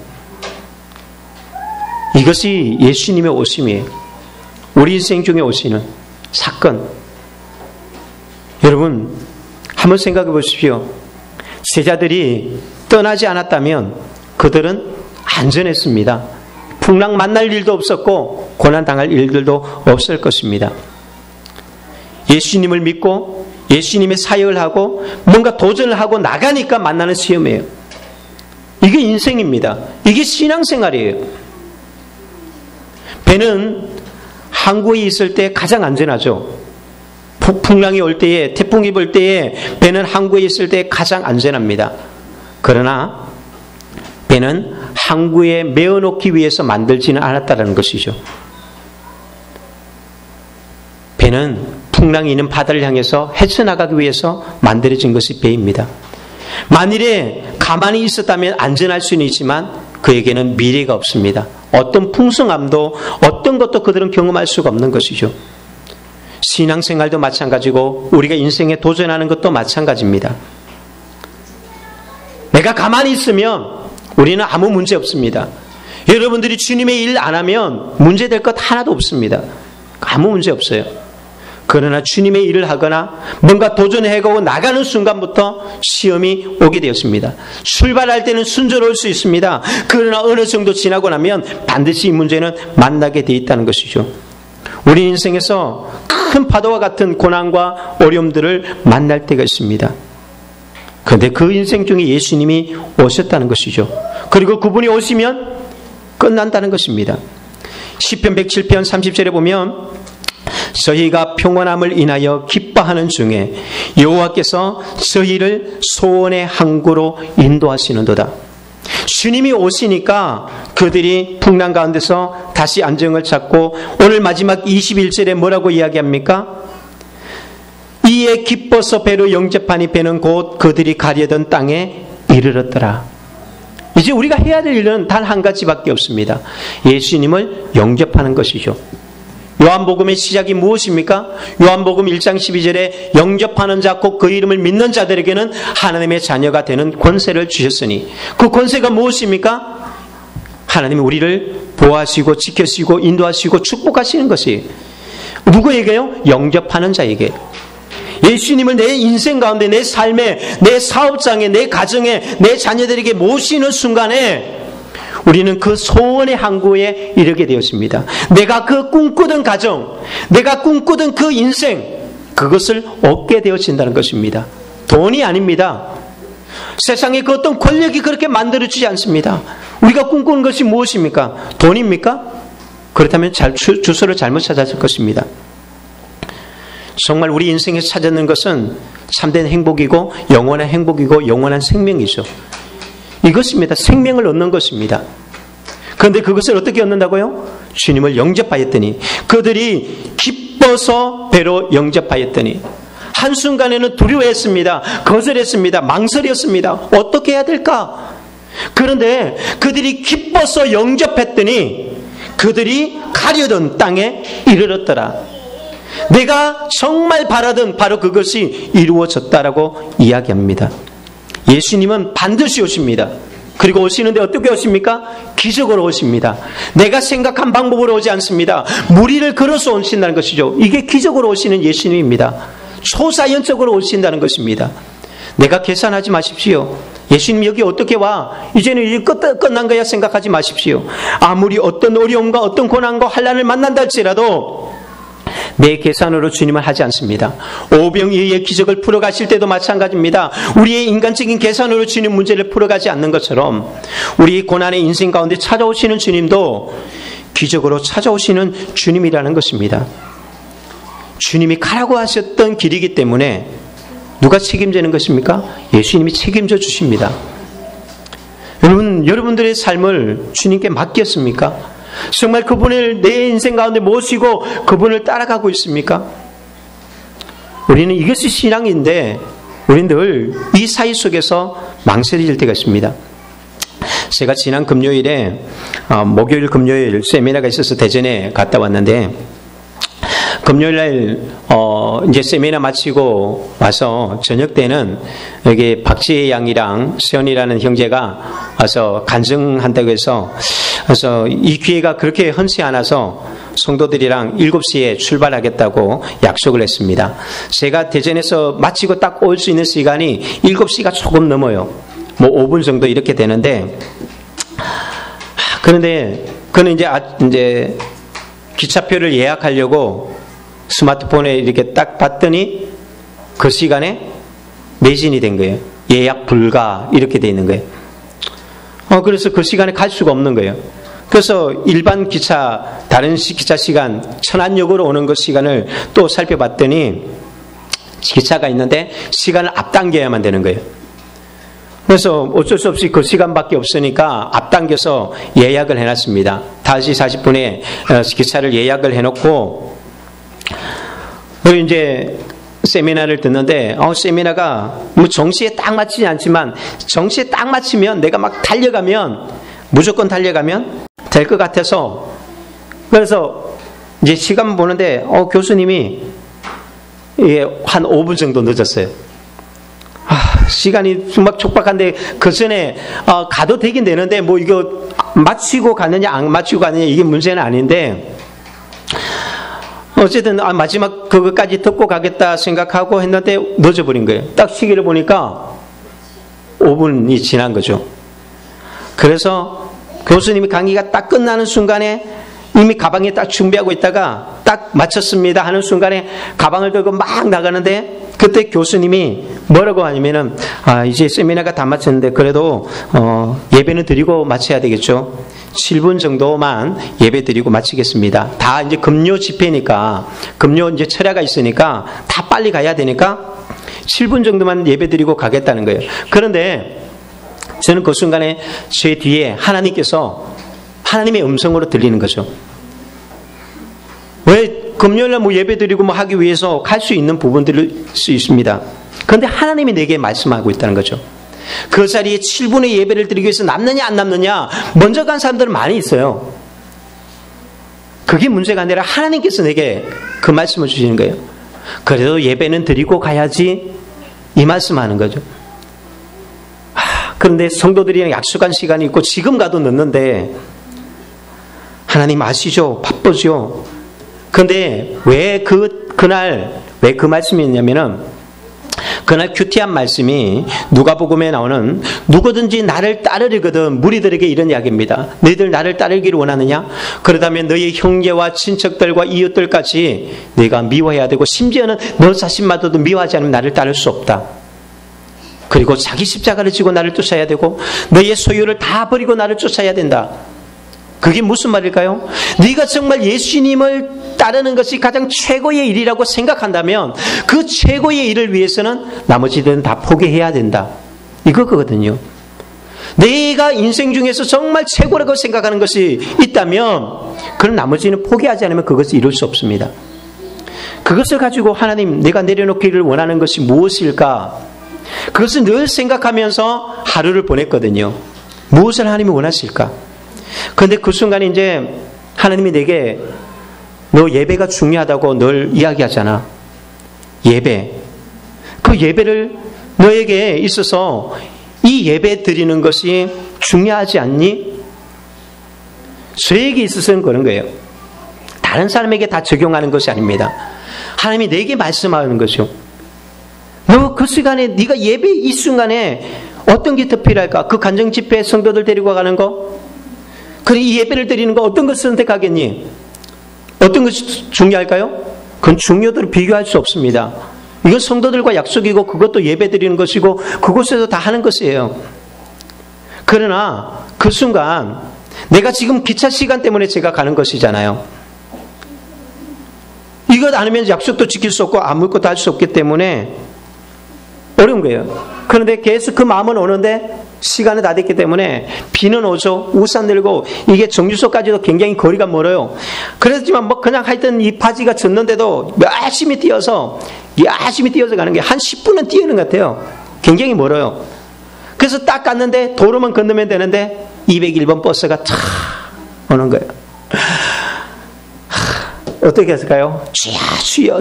이것이 예수님의 오심이에요. 우리 인생 중에 오시는 사건. 여러분, 한번 생각해 보십시오. 제자들이 떠나지 않았다면 그들은 안전했습니다. 풍랑 만날 일도 없었고 고난당할 일들도 없을 것입니다. 예수님을 믿고 예수님의 사역을 하고 뭔가 도전을 하고 나가니까 만나는 시험이에요. 이게 인생입니다. 이게 신앙생활이에요. 배는 항구에 있을 때 가장 안전하죠. 풍랑이 올 때에, 태풍이 불 때에 배는 항구에 있을 때 가장 안전합니다. 그러나 배는 항구에 메어놓기 위해서 만들지는 않았다는 것이죠. 배는 풍랑이 있는 바다를 향해서 헤쳐나가기 위해서 만들어진 것이 배입니다. 만일에 가만히 있었다면 안전할 수는 있지만 그에게는 미래가 없습니다. 어떤 풍성함도 어떤 것도 그들은 경험할 수가 없는 것이죠. 신앙생활도 마찬가지고 우리가 인생에 도전하는 것도 마찬가지입니다. 내가 가만히 있으면 우리는 아무 문제 없습니다. 여러분들이 주님의 일 안 하면 문제될 것 하나도 없습니다. 아무 문제 없어요. 그러나 주님의 일을 하거나 뭔가 도전해가고 나가는 순간부터 시험이 오게 되었습니다. 출발할 때는 순조로울 수 있습니다. 그러나 어느 정도 지나고 나면 반드시 이 문제는 만나게 돼 있다는 것이죠. 우리 인생에서 큰 파도와 같은 고난과 어려움들을 만날 때가 있습니다. 그런데 그 인생 중에 예수님이 오셨다는 것이죠. 그리고 그분이 오시면 끝난다는 것입니다. 시편 107편 30절에 보면 저희가 평안함을 인하여 기뻐하는 중에 여호와께서 저희를 소원의 항구로 인도하시는도다. 주님이 오시니까 그들이 풍랑 가운데서 다시 안정을 찾고 오늘 마지막 21절에 뭐라고 이야기합니까? 이에 기뻐서 배로 영접하니 배는 곧 그들이 가려던 땅에 이르렀더라. 이제 우리가 해야 될 일은 단 한 가지밖에 없습니다. 예수님을 영접하는 것이죠. 요한복음의 시작이 무엇입니까? 요한복음 1장 12절에 영접하는 자 곧 그 이름을 믿는 자들에게는 하나님의 자녀가 되는 권세를 주셨으니, 그 권세가 무엇입니까? 하나님이 우리를 보호하시고 지켜주시고 인도하시고 축복하시는 것이 누구에게요? 영접하는 자에게. 예수님을 내 인생 가운데, 내 삶에, 내 사업장에, 내 가정에, 내 자녀들에게 모시는 순간에 우리는 그 소원의 항구에 이르게 되었습니다. 내가 그 꿈꾸던 가정, 내가 꿈꾸던 그 인생, 그것을 얻게 되어진다는 것입니다. 돈이 아닙니다. 세상에 그 어떤 권력이 그렇게 만들어지지 않습니다. 우리가 꿈꾸는 것이 무엇입니까? 돈입니까? 그렇다면 주소를 잘못 찾았을 것입니다. 정말 우리 인생에서 찾는 것은 참된 행복이고 영원한 행복이고 영원한 생명이죠. 이것입니다. 생명을 얻는 것입니다. 그런데 그것을 어떻게 얻는다고요? 주님을 영접하였더니, 그들이 기뻐서 배로 영접하였더니, 한순간에는 두려워했습니다. 거절했습니다. 망설였습니다. 어떻게 해야 될까? 그런데 그들이 기뻐서 영접했더니 그들이 가려던 땅에 이르렀더라. 내가 정말 바라던 바로 그것이 이루어졌다라고 이야기합니다. 예수님은 반드시 오십니다. 그리고 오시는데 어떻게 오십니까? 기적으로 오십니다. 내가 생각한 방법으로 오지 않습니다. 무리를 걸어서 오신다는 것이죠. 이게 기적으로 오시는 예수님입니다. 초자연적으로 오신다는 것입니다. 내가 계산하지 마십시오. 예수님 여기 어떻게 와? 이제는 이제 끝난 거야 생각하지 마십시오. 아무리 어떤 어려움과 어떤 고난과 환난을 만난다 할지라도 내 계산으로 주님을 하지 않습니다. 오병이어의 기적을 풀어가실 때도 마찬가지입니다. 우리의 인간적인 계산으로 주님 문제를 풀어가지 않는 것처럼 우리 고난의 인생 가운데 찾아오시는 주님도 기적으로 찾아오시는 주님이라는 것입니다. 주님이 가라고 하셨던 길이기 때문에 누가 책임지는 것입니까? 예수님이 책임져 주십니다. 여러분들의 삶을 주님께 맡겼습니까? 정말 그분을 내 인생 가운데 모시고 그분을 따라가고 있습니까? 우리는 이것이 신앙인데 우리는 늘 이 사이 속에서 망설여질 때가 있습니다. 제가 지난 금요일에 목요일 금요일 세미나가 있어서 대전에 갔다 왔는데, 금요일날 이제 세미나 마치고 와서 저녁 때는 여기 박지혜 양이랑 세연이라는 형제가 와서 간증한다고 해서, 그래서 이 기회가 그렇게 흔치 않아서 성도들이랑 7시에 출발하겠다고 약속을 했습니다. 제가 대전에서 마치고 딱 올 수 있는 시간이 7시가 조금 넘어요. 뭐 5분 정도 이렇게 되는데, 그런데 그는 이제 기차표를 예약하려고 스마트폰에 이렇게 딱 봤더니 그 시간에 매진이 된 거예요. 예약 불가 이렇게 돼 있는 거예요. 그래서 그 시간에 갈 수가 없는 거예요. 그래서 일반 기차, 다른 기차 시간, 천안역으로 오는 그 시간을 또 살펴봤더니 기차가 있는데 시간을 앞당겨야만 되는 거예요. 그래서 어쩔 수 없이 그 시간밖에 없으니까 앞당겨서 예약을 해놨습니다. 5시 40분에 기차를 예약을 해놓고 이제 세미나를 듣는데 세미나가 뭐 정시에 딱 맞지는 않지만 정시에 딱 맞추면 내가 막 달려가면 무조건 달려가면 될 것 같아서, 그래서 이제 시간 보는데 교수님이 한 5분 정도 늦었어요. 시간이 막 촉박한데 그 전에 가도 되긴 되는데 뭐 이거 맞추고 가느냐 안 맞추고 가느냐 이게 문제는 아닌데 어쨌든 마지막 그것까지 듣고 가겠다 생각하고 했는데 늦어버린 거예요. 딱 시계를 보니까 5분이 지난 거죠. 그래서 교수님이 강의가 딱 끝나는 순간에 이미 가방에 딱 준비하고 있다가 딱 마쳤습니다 하는 순간에 가방을 들고 막 나가는데 그때 교수님이 뭐라고 하냐면은 이제 세미나가 다 마쳤는데 그래도 예배는 드리고 마쳐야 되겠죠. 7분 정도만 예배 드리고 마치겠습니다. 다 이제 금요 집회니까 금요 이제 철야가 있으니까 다 빨리 가야 되니까 7분 정도만 예배 드리고 가겠다는 거예요. 그런데 저는 그 순간에 제 뒤에 하나님께서 하나님의 음성으로 들리는 거죠. 왜 금요일날 뭐 예배 드리고 뭐 하기 위해서 갈 수 있는 부분들일 수 있습니다. 그런데 하나님이 내게 말씀하고 있다는 거죠. 그 자리에 7분의 예배를 드리기 위해서 남느냐 안 남느냐 먼저 간 사람들은 많이 있어요. 그게 문제가 아니라 하나님께서 내게 그 말씀을 주시는 거예요. 그래도 예배는 드리고 가야지 이 말씀하는 거죠. 그런데 성도들이랑 약속한 시간이 있고 지금 가도 늦는데 하나님 아시죠? 바쁘죠? 그런데 왜 그날 왜 그 말씀이었냐면은 그날 큐티한 말씀이 누가복음에 나오는 누구든지 나를 따르려거든 무리들에게 이런 이야기입니다. 너희들 나를 따르기를 원하느냐? 그렇다면 너희 형제와 친척들과 이웃들까지 네가 미워해야 되고 심지어는 너 자신마저도 미워하지 않으면 나를 따를 수 없다. 그리고 자기 십자가를 지고 나를 쫓아야 되고 너의 소유를 다 버리고 나를 쫓아야 된다. 그게 무슨 말일까요? 네가 정말 예수님을 따르는 것이 가장 최고의 일이라고 생각한다면 그 최고의 일을 위해서는 나머지들은 다 포기해야 된다. 이거거든요. 내가 인생 중에서 정말 최고라고 생각하는 것이 있다면 그럼 나머지는 포기하지 않으면 그것을 이룰 수 없습니다. 그것을 가지고 하나님 내가 내려놓기를 원하는 것이 무엇일까? 그것을 늘 생각하면서 하루를 보냈거든요. 무엇을 하나님이 원하실까? 그런데 그 순간에 이제 하나님이 내게 너 예배가 중요하다고 늘 이야기하잖아. 예배. 그 예배를 너에게 있어서 이 예배 드리는 것이 중요하지 않니? 저에게 있어서는 그런 거예요. 다른 사람에게 다 적용하는 것이 아닙니다. 하나님이 내게 말씀하는 거죠. 너 그 시간에 네가 예배 이 순간에 어떤 게 더 필요할까? 그 간증 집회 성도들 데리고 가는 거? 그래 이 예배를 드리는 거 어떤 것을 선택하겠니? 어떤 것이 중요할까요? 그건 중요도를 비교할 수 없습니다. 이건 성도들과 약속이고 그것도 예배 드리는 것이고 그곳에서 다 하는 것이에요. 그러나 그 순간 내가 지금 기차 시간 때문에 제가 가는 것이잖아요. 이것 안 하면 약속도 지킬 수 없고 아무것도 할 수 없기 때문에 어려운 거예요. 그런데 계속 그 마음은 오는데 시간이 다 됐기 때문에 비는 오죠. 우산 들고 이게 정류소까지도 굉장히 거리가 멀어요. 그렇지만 뭐 그냥 하여튼 이 바지가 젖는데도 열심히 뛰어서 가는 게 한 10분은 뛰는 것 같아요. 굉장히 멀어요. 그래서 딱 갔는데 도로만 건너면 되는데 201번 버스가 탁 오는 거예요. 어떻게 했을까요? 주여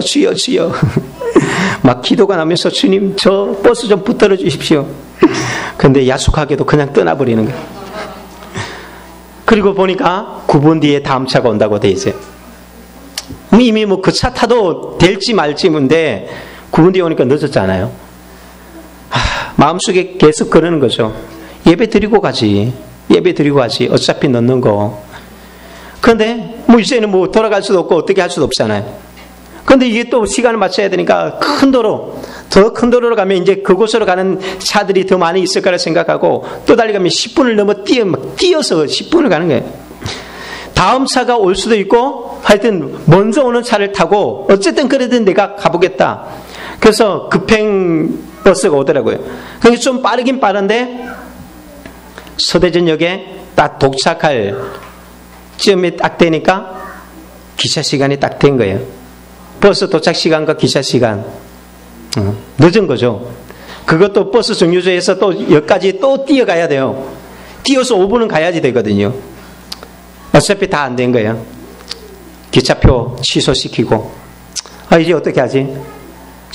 막 기도가 나면서 주님 저 버스 좀 붙들어 주십시오. 근데 야속하게도 그냥 떠나버리는 거예요. 그리고 보니까 9분 뒤에 다음 차가 온다고 돼 있어요. 이미 뭐 그 차 타도 될지 말지인데 9분 뒤에 오니까 늦었잖아요. 마음속에 계속 그러는 거죠. 예배 드리고 가지. 어차피 늦는 거. 그런데 뭐 이제는 뭐 돌아갈 수도 없고 어떻게 할 수도 없잖아요. 그런데 이게 또 시간을 맞춰야 되니까 더 큰 도로로 가면 이제 그곳으로 가는 차들이 더 많이 있을 거라 생각하고 또 달려가면 10분을 넘어 뛰어서 10분을 가는 거예요. 다음 차가 올 수도 있고 하여튼 먼저 오는 차를 타고 어쨌든 그래도 내가 가보겠다. 그래서 급행 버스가 오더라고요. 그러니까 좀 빠르긴 빠른데 서대전역에 딱 도착할 쯤에 딱 되니까 기차 시간이 딱 된 거예요. 버스 도착 시간과 기차 시간 늦은 거죠. 그것도 버스 정류소에서 또 여기까지 또 뛰어가야 돼요. 뛰어서 5분은 가야지 되거든요. 어차피 다 안 된 거예요. 기차표 취소시키고 이제 어떻게 하지?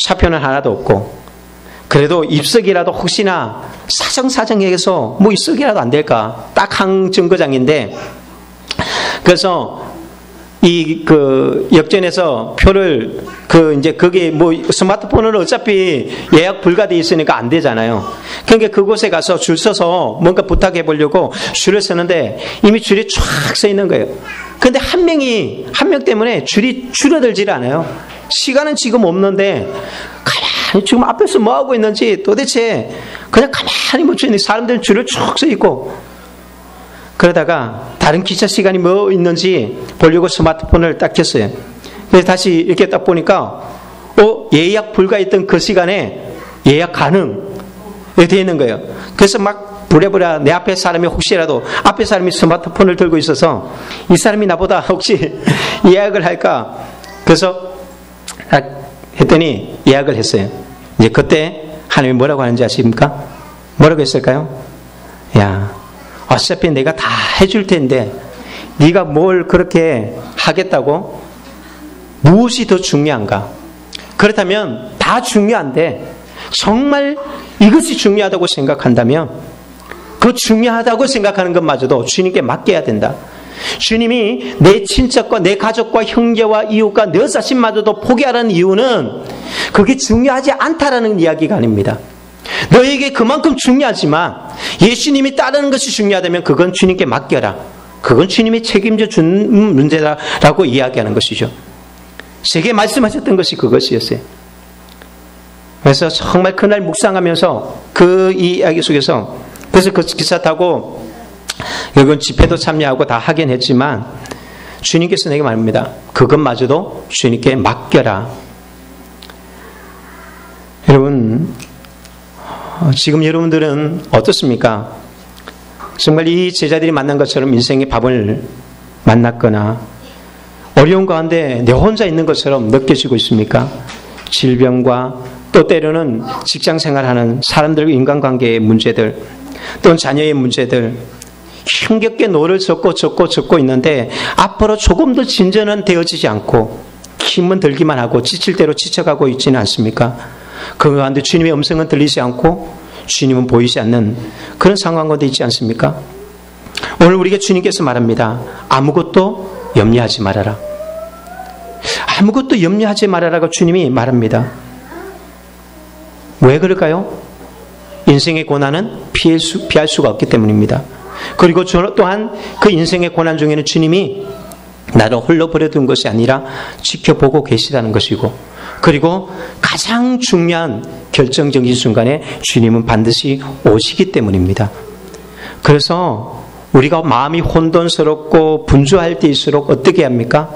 차표는 하나도 없고 그래도 입석이라도 혹시나 사정사정해서 뭐 입석이라도 안 될까? 딱 한 정거장인데 그래서 역전해서 표를 이제 거기 스마트폰으로 어차피 예약 불가돼 있으니까 안 되잖아요. 그러니까 그곳에 가서 줄 서서 뭔가 부탁해 보려고 줄을 서는데 이미 줄이 쫙 서 있는 거예요. 근데 한 명 때문에 줄이 줄어들질 않아요. 시간은 지금 없는데 가만히 지금 앞에서 뭐 하고 있는지 도대체 그냥 가만히 멈춰 있는 사람들은 줄을 쭉 서 있고, 그러다가 다른 기차 시간이 뭐 있는지 보려고 스마트폰을 딱 켰어요. 그래서 다시 이렇게 딱 보니까 예약 불가했던 그 시간에 예약 가능 되어 있는 거예요. 그래서 막 부랴부랴 내 앞에 사람이 혹시라도 앞에 사람이 스마트폰을 들고 있어서 이 사람이 나보다 혹시 예약을 할까, 그래서 했더니 예약을 했어요. 이제 그때 하나님이 뭐라고 하는지 아십니까? 뭐라고 했을까요? 야, 어차피 내가 다 해줄 텐데 네가 뭘 그렇게 하겠다고? 무엇이 더 중요한가? 그렇다면 다 중요한데 정말 이것이 중요하다고 생각한다면 그 중요하다고 생각하는 것마저도 주님께 맡겨야 된다. 주님이 내 친척과 내 가족과 형제와 이웃과 내 자신마저도 포기하라는 이유는 그게 중요하지 않다라는 이야기가 아닙니다. 너에게 그만큼 중요하지만 예수님이 따르는 것이 중요하다면 그건 주님께 맡겨라. 그건 주님이 책임져 준 문제라고 이야기하는 것이죠. 제게 말씀하셨던 것이 그것이었어요. 그래서 정말 그날 묵상하면서 그 이야기 속에서, 그래서 그 기차 타고 여기 집회도 참여하고 다 하긴 했지만 주님께서 내게 말합니다. 그것마저도 주님께 맡겨라. 여러분, 지금 여러분들은 어떻습니까? 정말 이 제자들이 만난 것처럼 인생의 밥을 만났거나 어려운 가운데 내 혼자 있는 것처럼 느껴지고 있습니까? 질병과 또 때로는 직장생활하는 사람들과 인간관계의 문제들, 또는 자녀의 문제들, 힘겹게 노를 젓고 있는데 앞으로 조금 더 진전은 되어지지 않고 힘은 들기만 하고 지칠 대로 지쳐가고 있지는 않습니까? 그 가운데 주님의 음성은 들리지 않고 주님은 보이지 않는 그런 상황 가운데 있지 않습니까? 오늘 우리에게 주님께서 말합니다. 아무것도 염려하지 말아라. 아무것도 염려하지 말아라고 주님이 말합니다. 왜 그럴까요? 인생의 고난은 피할 수가 없기 때문입니다. 그리고 또한 그 인생의 고난 중에는 주님이 나를 홀로 버려둔 것이 아니라 지켜보고 계시다는 것이고, 그리고 가장 중요한 결정적인 순간에 주님은 반드시 오시기 때문입니다. 그래서 우리가 마음이 혼돈스럽고 분주할 때일수록 어떻게 합니까?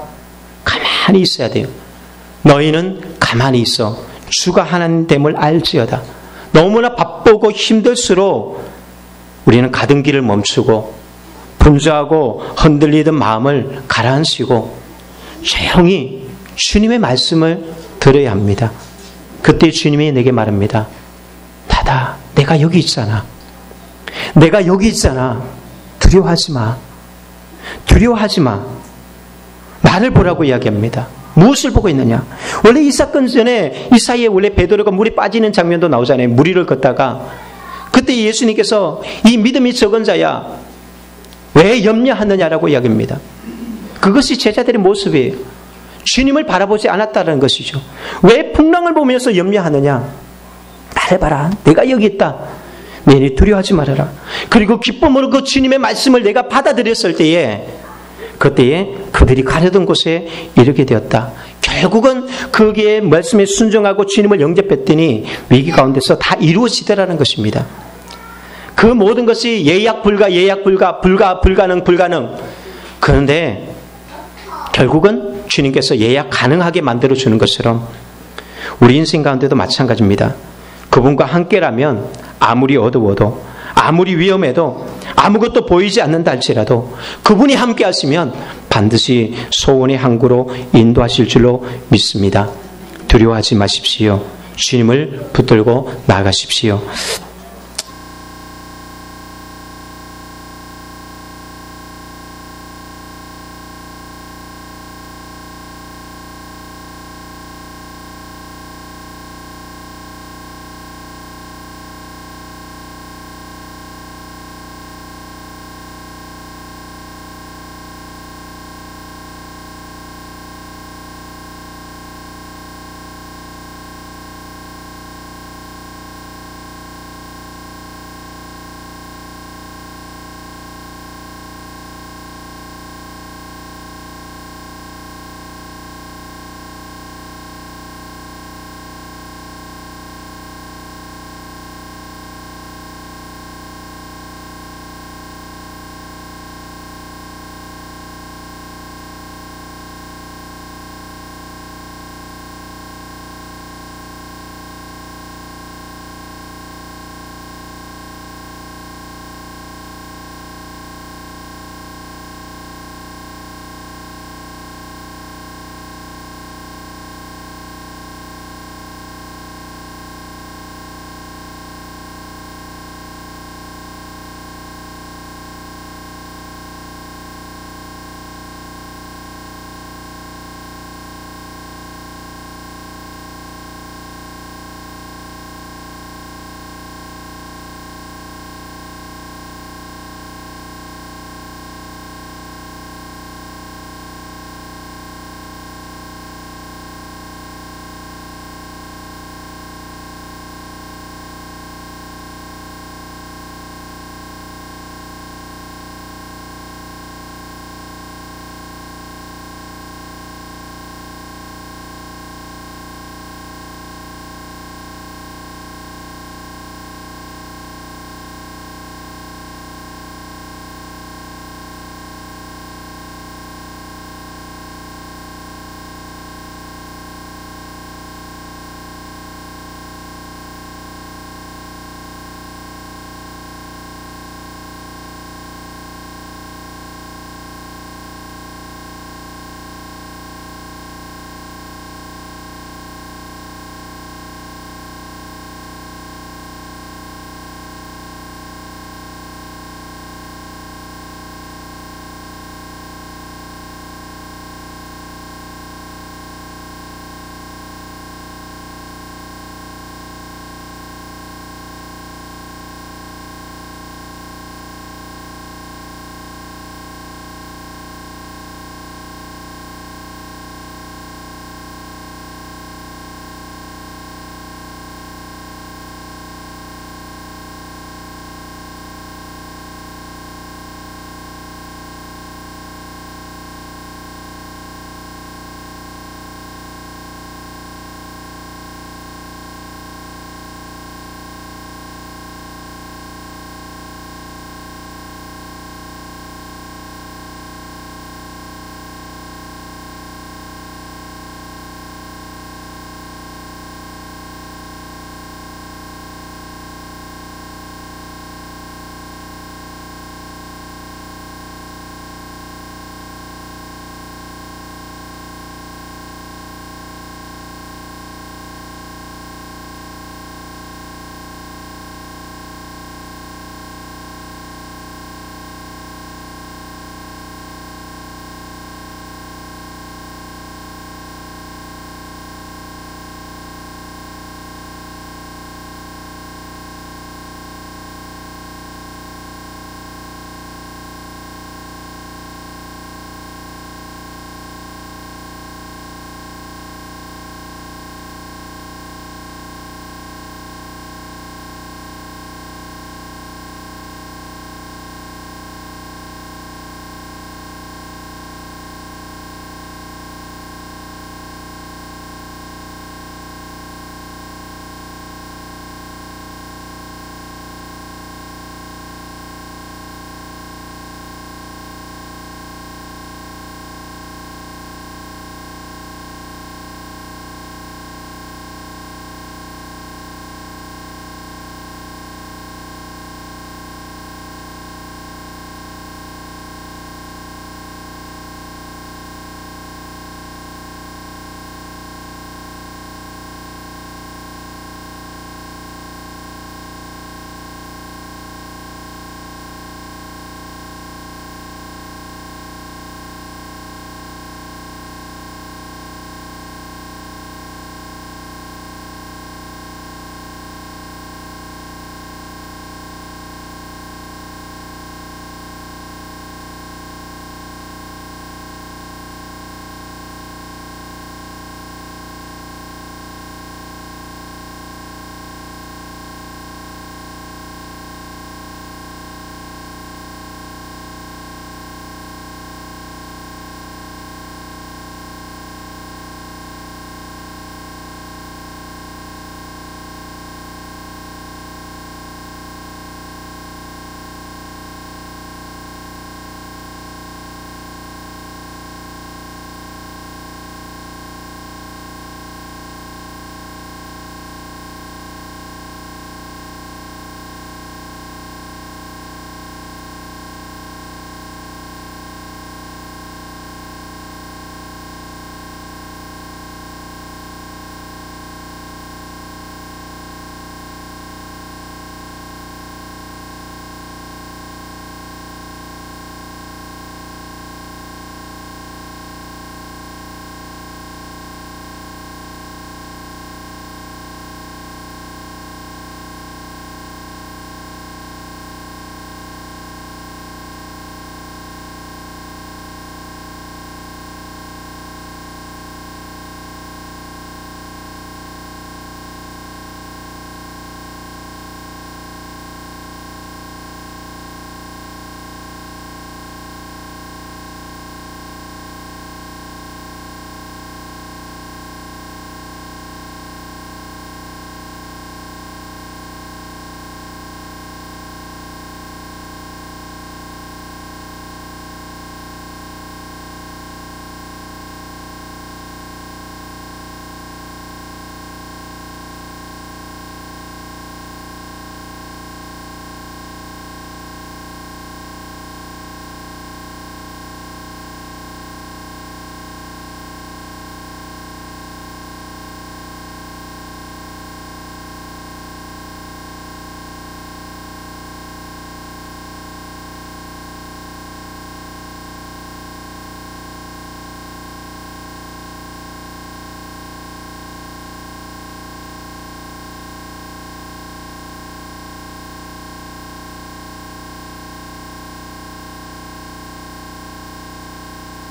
가만히 있어야 돼요. 너희는 가만히 있어. 주가 하나님 됨을 알지어다. 너무나 바쁘고 힘들수록 우리는 가던 길을 멈추고 분주하고 흔들리던 마음을 가라앉히고 조용히 주님의 말씀을 들어야 합니다. 그때 주님이 내게 말합니다. 다다, 내가 여기 있잖아. 내가 여기 있잖아. 두려워하지 마. 두려워하지 마. 나를 보라고 이야기합니다. 무엇을 보고 있느냐? 원래 이 사건 전에 이 사이에 원래 베드로가 물에 빠지는 장면도 나오잖아요. 물 위를 걷다가 그때 예수님께서 이 믿음이 적은 자야 왜 염려하느냐라고 이야기합니다. 그것이 제자들의 모습이에요. 주님을 바라보지 않았다는 것이죠. 왜 풍랑을 보면서 염려하느냐? 나를 봐라. 내가 여기 있다. 너희 두려워하지 말아라. 그리고 기쁨으로 그 주님의 말씀을 내가 받아들였을 때에 그때에 그들이 가려던 곳에 이르게 되었다. 결국은 거기에 말씀에 순종하고 주님을 영접했더니 위기 가운데서 다 이루어지더라는 것입니다. 그 모든 것이 예약 불가능. 그런데 결국은 주님께서 예약 가능하게 만들어주는 것처럼 우리 인생 가운데도 마찬가지입니다. 그분과 함께라면 아무리 어두워도 아무리 위험해도 아무것도 보이지 않는다 할지라도 그분이 함께 하시면 반드시 소원의 항구로 인도하실 줄로 믿습니다. 두려워하지 마십시오. 주님을 붙들고 나아가십시오.